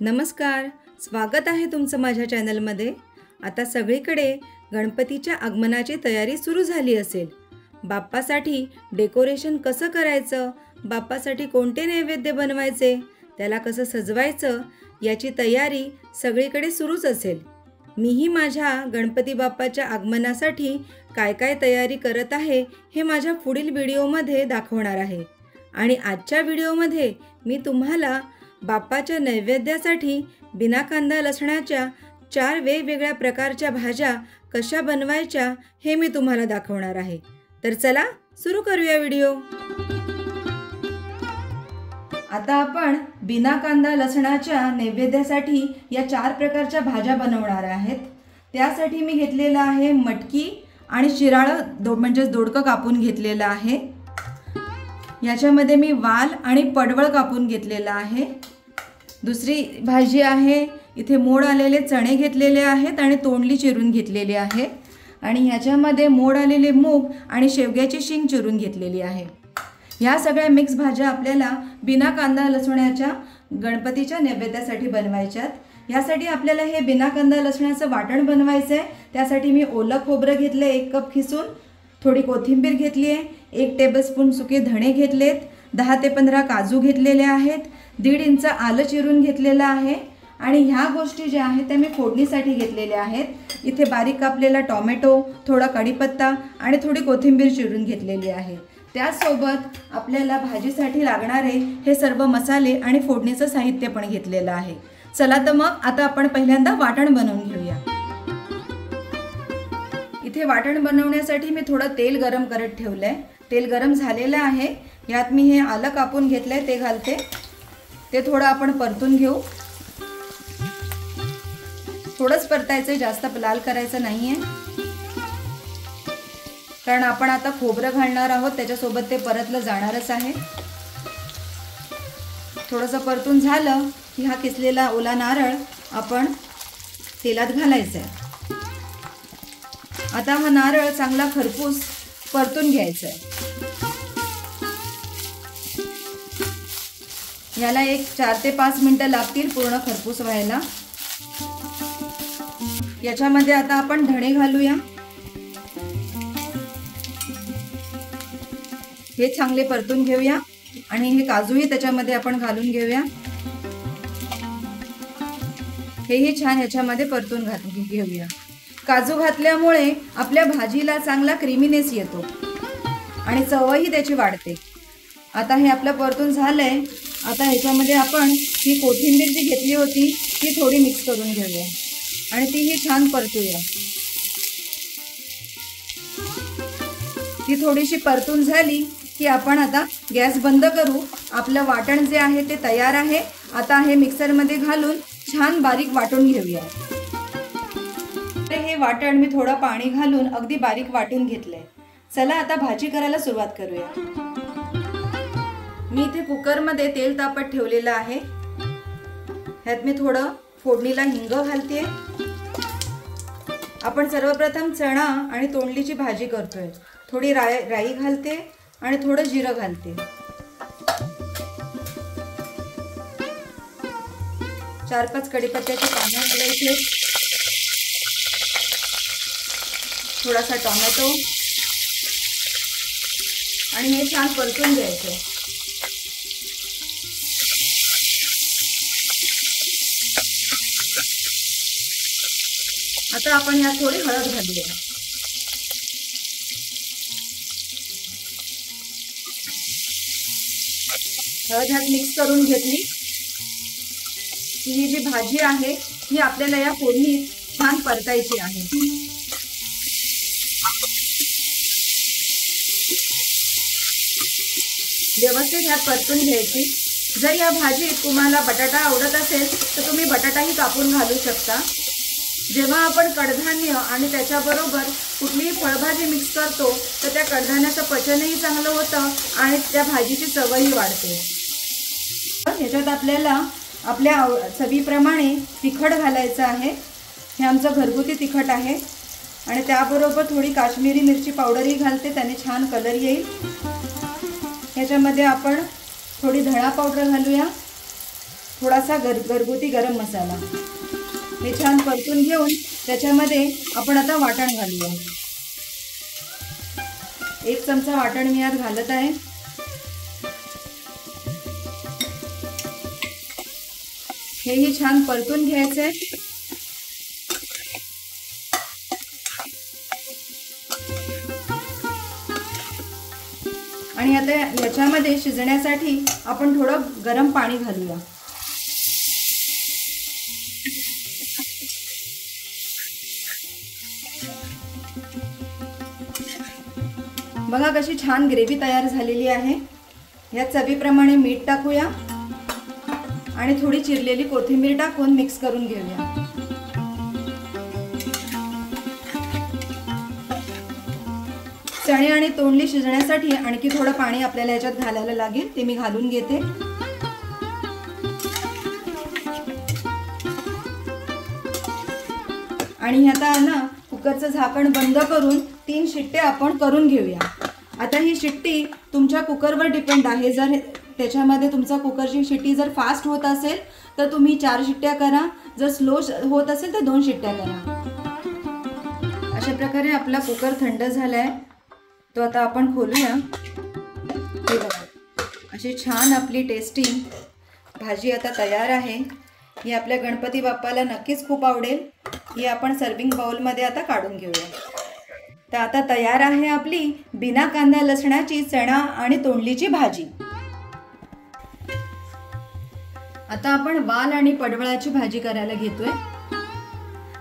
नमस्कार, स्वागत आहे तुमचं माझ्या चॅनलमध्ये। आता सगळीकडे गणपतीच्या आगमनाची तयारी सुरू झाली असेल। बाप्पासाठी डेकोरेशन कसं करायचं, बाप्पासाठी कोणते नैवेद्य बनवायचे, त्याला कसं सजवायचं याची तयारी सगळीकडे सुरूच असेल। मीही माझ्या गणपती बाप्पाच्या आगमनासाठी काय काय तयारी करत आहे हे माझ्या पुढील व्हिडिओमध्ये दाखवणार आहे। आणि आजच्या व्हिडिओमध्ये मी तुम्हाला बाप्पाच्या नैवेद्यासाठी बिना कांदा लसणाच्या 4 वेगवेगळ्या प्रकारच्या भाज्या कशा बनवायच्या हे मी तुम्हाला दाखवणार आहे। तर चला सुरू करूया व्हिडिओ। आता आपण बिना कांदा लसणाच्या नैवेद्यासाठी या 4 प्रकारच्या भाज्या बनवणार आहेत। त्यासाठी मी घेतलेला आहे मटकी आणि शिराळं म्हणजे दोडकं कापून घेतलेलं आहे। याच्यामध्ये मी वाल आणि पडवळ कापून घेतलेला आहे। दुसरी भाजी आहे, इथे मोड आलेले चणे घेतलेले आहेत आणि तोंडली चिरून घेतलेली आहे। आणि ह्याच्यामध्ये मोड आलेले मूग आणि शेवग्याची शेंग चिरून घेतलेली आहे। ह्या सगळ्या मिक्स भाज्या आपल्याला बिना कांदा लसणाच्या गणपतीच्या नैवेद्यासाठी बनवायच्यात। यासाठी आपल्याला हे बिना कांदा लसणाचं वाटण बनवायचं आहे। त्यासाठी मी ओलं खोबरं घेतलं 1 कप खिसून, थोडी कोथिंबीर घेतली आहे, 1 टेबलस्पून सुके धणे घेतलेत, 10 ते 15 काजू घेतलेले आहेत, 1.5 इंच आलं चिरून घेतलेलं आहे। आणि ह्या गोष्टी ज्या आहेत त्या मी फोडणीसाठी घेतलेल्या आहेत। इथे बारीक कापलेला टोमॅटो, थोडा कढीपत्ता आणि थोडी कोथिंबीर चिरून घेतलेली आहे। त्यासोबत आपल्याला भाजीसाठी लागणारे हे सर्व मसाले आणि फोडणीचं साहित्य पण घेतलेलं आहे। चला तर मग आता आपण पहिल्यांदा वाटण बनवून घेऊया। इथे वाटण बनवण्यासाठी मी थोडं तेल गरम करत ठेवलंय। तेल गरम झालेलं आहे। यात मी हे आलं कापून घेतलंय ते घालते। ते थोडं आपण परतून घेऊ। थोडंच परतायचं, जास्त लाल करायचं नाहीये, कारण आपण आता खोबरं घालणार आहोत, त्याच्यासोबत ते परतलं जाणारच आहे। थोडंसं परतून झालं की हा किसलेला ओला नारळ आपण तेलात घालायचा आहे। आता हा नारळ चांगला खरपूस परतून घ्यायचा आहे। याला एक 4 ते 5 मिनिटं लागतील पूर्ण खरपूस व्हायला। याच्यामध्ये आता आपण धणे घालूया। हे चांगले परतून घेऊया आणि हे काजूही त्याच्यामध्ये आपण घालून घेऊया। हेही छान ह्याच्यामध्ये परतून घेऊया। काजू घातल्यामुळे आपल्या भाजीला चांगला क्रीमीनेस येतो आणि चवही त्याची वाढते। आता हे आपलं परतून झालंय। आता ह्याच्यामध्ये आपण ही कोथिंबीर जी घेतली होती ती थोडी मिक्स करून घेऊया आणि तीही छान परतूया। ती थोडीशी परतून झाली की आपण आता गॅस बंद करू। आपलं वाटण जे आहे ते तयार आहे। आता हे मिक्सरमध्ये घालून छान बारीक वाटून घेऊया। हे वाटण मी थोडं पाणी घालून अगदी बारीक वाटून घेतलंय। चला आता भाजी करायला सुरुवात करूया। मी इथे कुकरमध्ये तेल तापत ठेवलेलं आहे। ह्यात मी थोडं फोडणीला हिंग घालते। आपण सर्वप्रथम चणा आणि तोंडलीची भाजी करतोय। थोडी राई घालते आणि थोडं जिरं घालते। 4-5 कढीपत्त्याचे पानं घालायचे, थोडासा टोमॅटो आणि हे छान परतून घ्यायचं। आता आपण यात थोडी हळद घालूया। हळद ह्यात मिक्स करून घेतली की ही जी भाजी आहे ही आपल्याला या फोडणीत छान परतायची आहे। व्यवस्थित ह्यात परतून घ्यायची। जर या भाजीत तुम्हाला बटाटा आवडत असेल तर तुम्ही बटाटाही कापून घालू शकता। जेव्हा आपण कडधान्य आणि त्याच्याबरोबर कुठलीही फळभाजी मिक्स करतो तर त्या कडधान्याचं पचनही चांगलं होतं आणि त्या भाजीची चवही वाढते। ह्याच्यात आपल्याला आपल्या चवीप्रमाणे तिखट घालायचं आहे। हे आमचं घरगुती तिखट आहे आणि त्याबरोबर थोडी काश्मीरी मिरची पावडरही घालते, त्याने छान कलर येईल। ह्याच्यामध्ये आपण थोडी धणा पावडर घालूया, थोडासा घरगुती गरम मसाला हे छान परतून घेऊन त्याच्यामध्ये आपण आता वाटण घालूया। 1 चमचा वाटण मी यात घालत आहे। हेही छान परतून घ्यायचं आहे। आणि आता याच्यामध्ये शिजण्यासाठी आपण थोडं गरम पाणी घालूया। बघा कशी छान ग्रेव्ही तयार झालेली आहे। या चवीप्रमाणे मीठ टाकूया आणि थोडी चिरलेली कोथिंबीर टाकून मिक्स करून घेऊया। चणे आणि तोंडली शिजण्यासाठी आणखी थोडं पाणी आपल्याला याच्यात घालायला लागेल, ते मी घालून घेते। आणि आता ना कुकरचं झाकण बंद करून 3 शिट्ट्या आपण करून घेऊया। आता ही शिट्टी तुमच्या कुकरवर डिपेंड आहे। जर त्याच्यामध्ये तुमचा कुकरची शिट्टी जर फास्ट होत असेल तर तुम्ही 4 शिट्ट्या करा, जर स्लो होत असेल तर 2 शिट्ट्या करा। अशा प्रकारे आपला कुकर थंड झालाय, तो आता आपण खोलूया। हे बघा अशी छान आपली टेस्टी भाजी आता तयार आहे। ही आपल्या गणपती बाप्पाला नक्कीच खूप आवडेल। ही आपण सर्विंग बाउलमध्ये आता काढून घेऊया। तर आता तयार आहे आपली बिना कांदा लसणाची चणा आणि तोंडलीची भाजी। आता आपण वाल आणि पडवळाची भाजी करायला घेतोय।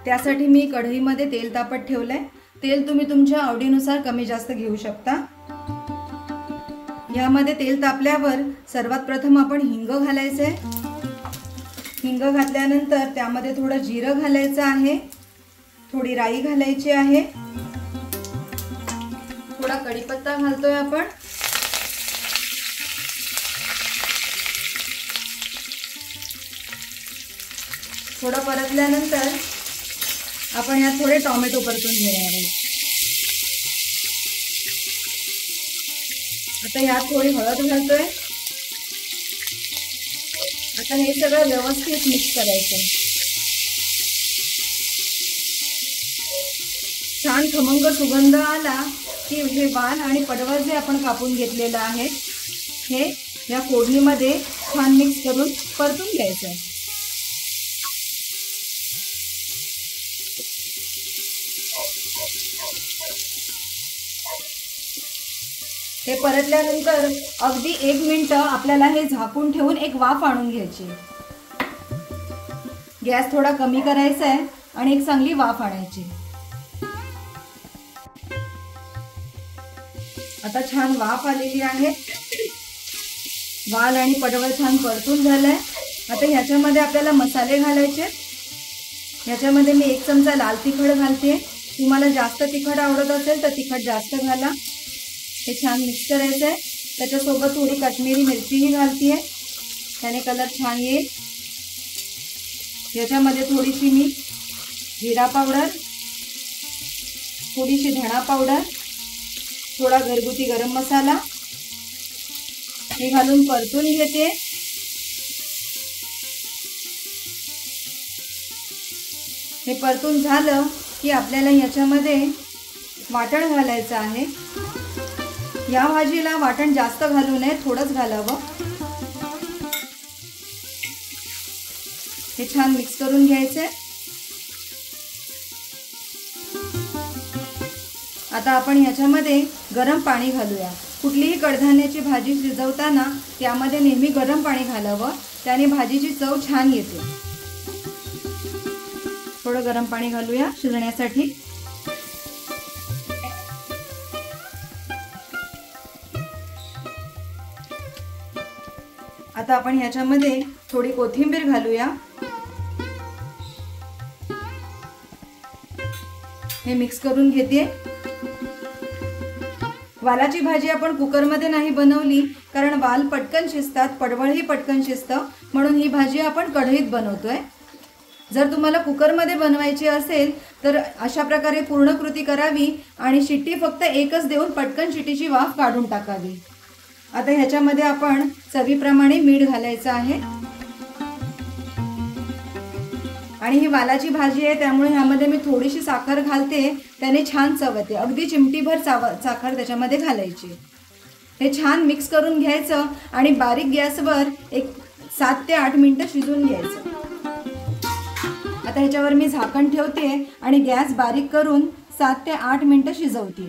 त्यासाठी मी कढईमध्ये तेल तापत ठेवलंय। तेल तुम्ही तुमच्या आवडीनुसार कमी जास्त घेऊ शकता। यामध्ये तेल तापल्यावर सर्वात प्रथम आपण हिंग घालायचंय। हिंग घातल्यानंतर त्यामध्ये थोडं जिरं घालायचं आहे, थोडी राई घालायची आहे, थोडा कढीपत्ता घालतोय आपण। थोडं परतल्यानंतर आपण यात थोडे टोमॅटो परतून घेणार आहोत। आता यात थोडी हळद घालतोय। आता हे सगळं व्यवस्थित मिक्स करायचं। छान खमंग सुगंध आला की हे वाल आणि पडवळ जे आपण कापून घेतलेलं आहे हे या फोडणीमध्ये छान मिक्स करून परतून घ्यायचं। हे परतल्यानंतर अगदी 1 मिनिट आपल्याला हे झाकून ठेवून एक वाफ आणून घ्यायची। गॅस थोडा कमी करायचा आहे आणि एक चांगली वाफ आणायची। आता छान वाफ आलेली आहे। वाल आणि पडवळ छान परतून झालंय। आता ह्याच्यामध्ये आपल्याला मसाले घालायचे। ह्याच्यामध्ये मी 1 चमचा लाल तिखट घालते। तुम्हाला जास्त तिखट आवडत असेल तर तिखट जास्त घाला। हे छान मिक्स करायचं आहे। त्याच्यासोबत थोडी काश्मीरी मिरचीही घालते, त्याने कलर छान येईल। याच्यामध्ये थोडीशी मी जिरा पावडर, थोडीशी धणा पावडर, थोडा घरगुती गरम मसाला हे घालून परतून घेते। हे परतून झालं की आपल्याला याच्यामध्ये वाटण घालायचं आहे। या भाजीला वाटण जास्त घालू नये, थोडंच घालावं। हे छान मिक्स करून घ्यायचंय। आता आपण याच्यामध्ये गरम पाणी घालूया। कुठलीही कडधान्याची भाजी शिजवताना त्यामध्ये नेहमी गरम पाणी घालावं, त्याने भाजीची चव छान येते। थोडं गरम पाणी घालूया शिजण्यासाठी। आता आपण ह्याच्यामध्ये थोडी कोथिंबीर घालूया। हे मिक्स करून घेते। वालाची भाजी आपण कुकरमध्ये नाही बनवली कारण वाल पटकन शिजतात, पडवळही पटकन शिजतं, म्हणून ही भाजी आपण कढईत बनवतोय। जर तुम्हाला कुकरमध्ये बनवायची असेल तर अशा प्रकारे पूर्ण कृती करावी आणि शिट्टी फक्त एकच देऊन पटकन शिट्टीची वाफ काढून टाकावी। आता ह्याच्यामध्ये आपण चवीप्रमाणे मीठ घालायचं आहे। आणि ही वालाची भाजी आहे त्यामुळे ह्यामध्ये मी थोडीशी साखर घालते, त्याने छान चव येते. अगदी चिमटीभर साखर त्याच्यामध्ये घालायची. हे छान मिक्स करून घ्यायचं आणि बारीक गॅसवर एक 7 ते 8 मिनिटं शिजवून घ्यायचं. आता ह्याच्यावर मी झाकण ठेवते आणि गॅस बारीक करून 7 ते 8 मिनिटं शिजवते.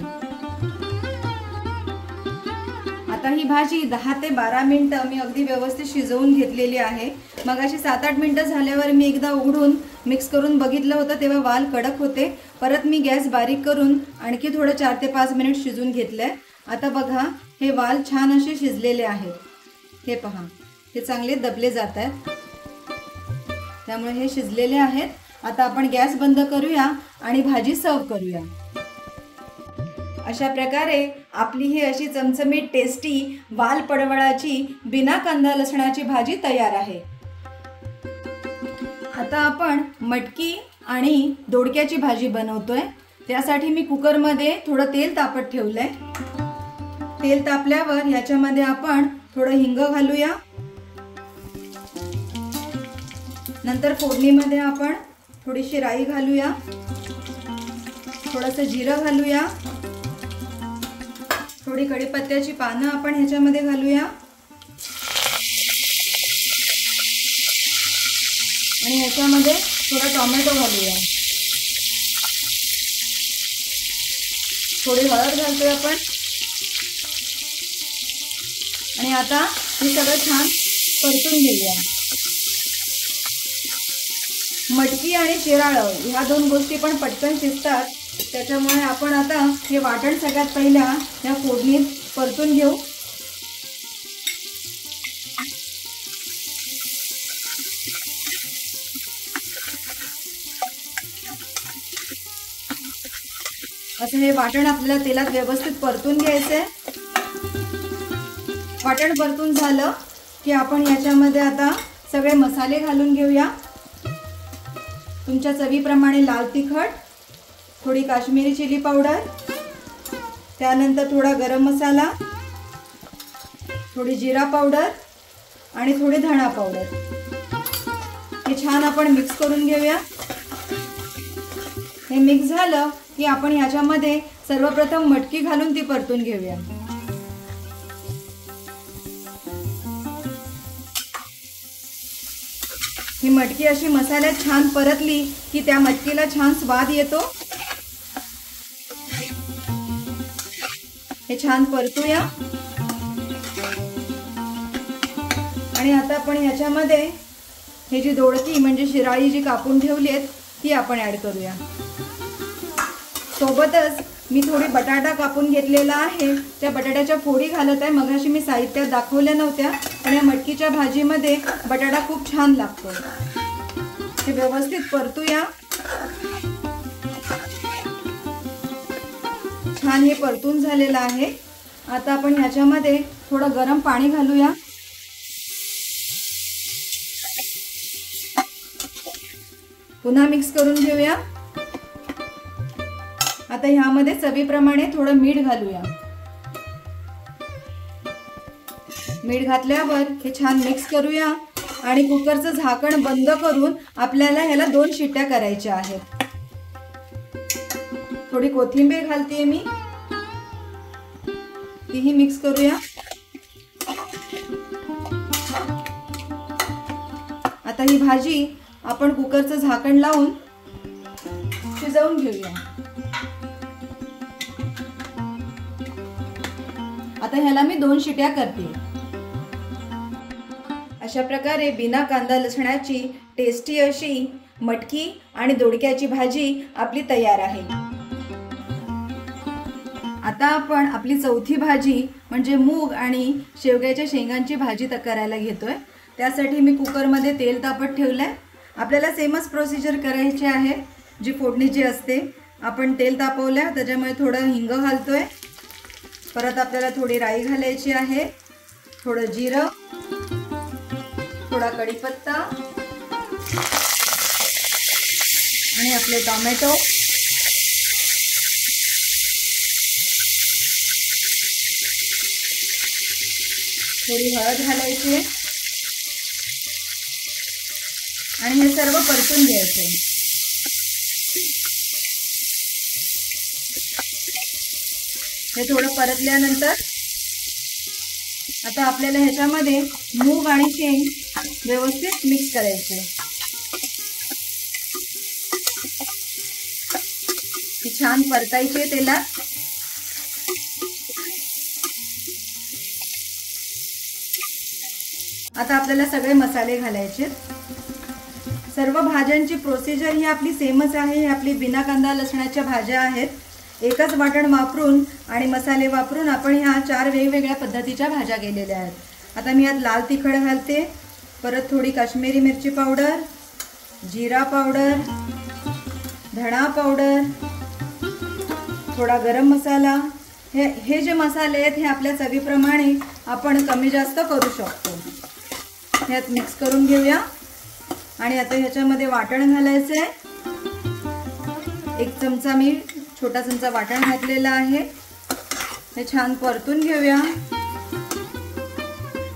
आता ही भाजी 10 ते 12 मिनिटं मी अगदी व्यवस्थित शिजवून घेतलेली आहे. मग अशी 7-8 मिनिटं झाल्यावर मी एकदा उघडून मिक्स करून बघितलं होतं, तेव्हा वाल कडक होते. परत मी गॅस बारीक करून आणखी थोडं 4 ते 5 मिनिट शिजवून घेतलंय. आता बघा हे वाल छान असे शिजलेले आहेत. हे पहा, हे चांगले दबले जात आहेत, त्यामुळे हे शिजलेले आहेत. आता आपण गॅस बंद करूया आणि भाजी सर्व करूया. अशा प्रकारे आपली ही अशी चमचमीत टेस्टी वाल पडवळाची बिना कांदा लसणाची भाजी तयार आहे. आता आपण मटकी आणि दोडक्याची भाजी बनवतोय. त्यासाठी मी कुकरमध्ये थोडं तेल तापत ठेवलंय. तेल तापल्यावर याच्यामध्ये आपण थोडं हिंग घालूया. नंतर फोडणीमध्ये आपण थोडीशी राई घालूया, थोडंसं जिरं घालूया, थोडी कढीपत्त्याची पानं आपण ह्याच्यामध्ये घालूया आणि ह्याच्यामध्ये थोडा टोमॅटो घालूया. थोडी हळद घालतोय आपण आणि आता हे सगळं छान परतून घेऊया. मटकी आणि शिराळं ह्या 2 गोष्टी पण पटकन शिजतात, त्याच्यामुळे आपण आता हे वाटण सगळ्यात पहिल्या या फोडणीत परतून घेऊ. असं हे वाटण आपल्याला तेलात व्यवस्थित परतून घ्यायचंय. वाटण परतून झालं की आपण याच्यामध्ये आता सगळे मसाले घालून घेऊया. तुमच्या चवीप्रमाणे लाल तिखट, थोडी काश्मीरी चिली पावडर, त्यानंतर थोडा गरम मसाला, थोडी जिरा पावडर आणि थोडी धणा पावडर. हे छान आपण मिक्स करून घेऊया. हे मिक्स झालं की आपण याच्यामध्ये सर्वप्रथम मटकी घालून ती परतून घेऊया. ही मटकी अशी मसाल्यात छान परतली की त्या मटकीला छान स्वाद येतो. हे छान परतूया आणि आता आपण ह्याच्यामध्ये हे जी दोडकी म्हणजे शिराळी जी कापून ठेवली आहेत ती आपण ऍड करूया. सोबतच मी थोडी बटाटा कापून घेतलेला आहे, त्या बटाट्याच्या फोडी घालत आहे. मगाशी मी साहित्यात दाखवल्या नव्हत्या, पण या मटकीच्या भाजीमध्ये बटाटा खूप छान लागतो. हे व्यवस्थित परतूया. छान हे परतून झालेलं आहे. आता आपण ह्याच्यामध्ये थोडं गरम पाणी घालूया. पुन्हा मिक्स करून घेऊया. आता ह्यामध्ये चवीप्रमाणे थोडं मीठ घालूया. मीठ घातल्यावर हे छान मिक्स करूया आणि कुकरचं झाकण बंद करून आपल्याला ह्याला 2 शिट्ट्या करायच्या आहेत. थोडी कोथिंबीर घालतेय मी, तीही मिक्स करूया. आता ही भाजी आपण कुकरचं झाकण लावून शिजवून घेऊया. आता ह्याला मी 2 शिट्या करते. अशा प्रकारे बिना कांदा लसणाची टेस्टी अशी मटकी आणि दोडक्याची भाजी आपली तयार आहे. आता आपण आपली चौथी भाजी म्हणजे मूग आणि शेवग्याच्या शेंगांची भाजी करायला घेतोय. त्यासाठी मी कुकरमध्ये तेल तापत ठेवलंय. आपल्याला सेमच प्रोसिजर करायची आहे जी फोडणीची असते. आपण तेल तापवलं, त्याच्यामुळे थोडं हिंग घालतोय. परत आपल्याला थोडी राई घालायची आहे, थोडं जिरं, थोडा कढीपत्ता आणि आपले टोमॅटो, थोडी हळद घालायची आणि हे सर्व परतून घ्यायचे। हे थोडं परतल्यानंतर आता आपल्याला ह्याच्यामध्ये मूग आणि शेंग व्यवस्थित मिक्स करायचे। हे छान परतायचे तेलात। आता आपल्याला सगळे मसाले घालायचे। सर्व भाज्यांची प्रोसिजर ही आपली सेमच आहे। ही आपली बिना कांदा लसणाच्या भाज्या आहेत। एकच वाटण वापरून आणि मसाले वापरून आपण ह्या 4 वेगवेगळ्या पद्धतीच्या भाज्या केलेल्या आहेत। आता मी यात लाल तिखट घालते, परत थोडी काश्मीरी मिरची पावडर, जीरा पावडर, धणा पावडर, थोडा गरम मसाला। हे जे मसाले आहेत हे आपल्या चवीप्रमाणे आपण कमी जास्त करू शकतो। ह्यात मिक्स करून घेऊया आणि आता ह्याच्यामध्ये वाटण घालायचं आहे। 1 चमचा मी छोटा चमचा वाटण घातलेला आहे। हे छान परतून घेऊया।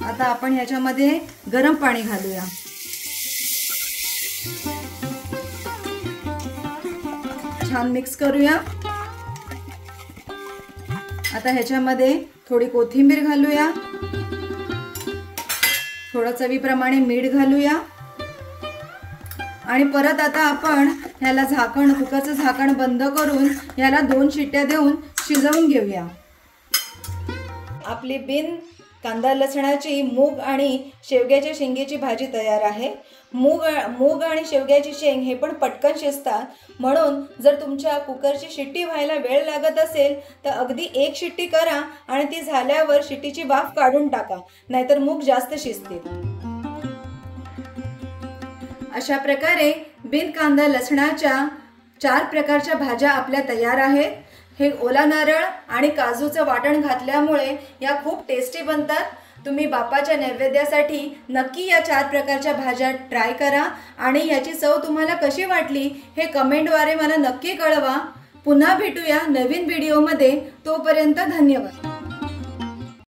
आता आपण ह्याच्यामध्ये गरम पाणी घालूया। छान मिक्स करूया। आता ह्याच्यामध्ये थोडी कोथिंबीर घालूया, थोडं चवीप्रमाणे मीठ घालूया आणि परत आता आपण ह्याला झाकण, कुकरचं झाकण बंद करून ह्याला 2 शिट्ट्या देऊन शिजवून घेऊया। आपली बिन कांदा लसणाची मूग आणि शेवग्याच्या शेंगेची भाजी तयार आहे। मूग आणि शेवग्याची शेंग हे पण पटकन शिजतात, म्हणून जर तुमच्या कुकरची शिट्टी व्हायला वेळ लागत असेल तर अगदी 1 शिट्टी करा आणि ती झाल्यावर शिट्टीची वाफ काढून टाका, नाहीतर मूग जास्त शिजतील। अशा प्रकारे बिन कांदा लसणाच्या 4 प्रकारच्या भाज्या आपल्या तयार आहेत। हे ओला नारळ आणि काजूचं वाटण घातल्यामुळे या खूप टेस्टी बनतात। तुम्ही बाप्पाच्या नैवेद्यासाठी नक्की या 4 प्रकारच्या भाज्या ट्राय करा आणि याची चव तुम्हाला कशी वाटली हे कमेंटद्वारे मला नक्की कळवा। पुन्हा भेटूया नवीन व्हिडिओमध्ये, तोपर्यंत धन्यवाद।